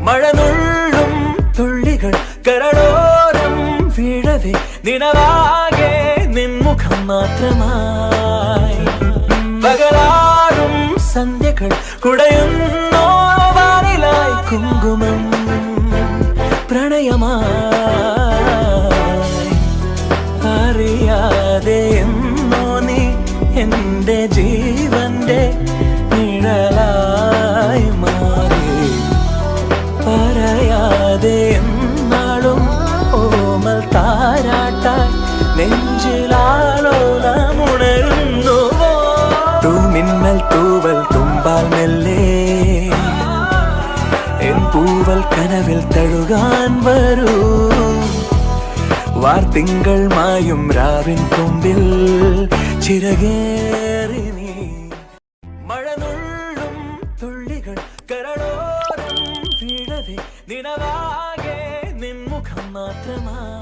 മഴനുള്ളും തുള്ളികൾ കരളോരം വീഴവേ നിനവാകെ നിൻമുഖം മാത്രമായി പകലാറും സന്ധ്യകൾ കുടയുന്നോ വാനിലായി കുങ്കുമം പ്രണയമായി അറിയാതെ എന്നോ നീ എന്റെ ജീവന്റെ നിഴലായി മാറി പറയാതെ എന്നാളും ഓമൽ താരാട്ടായി നെഞ്ചിലാലോലമുണരുന്നു തൂമിന്നൽ തൂവൽ തുമ്പാൽ മെല്ലെ എൻ പൂവൽ കനവിൽ തഴുകാൻ വരൂ വാർത്തിങ്കൾ മായും രാവിൻ കൊമ്പിൽ ചിറകേറി നീ മഴനുള്ളും തുള്ളികൾ കരളോരം വീഴവേ നിനവാകെ നിൻമുഖം മാത്രമായി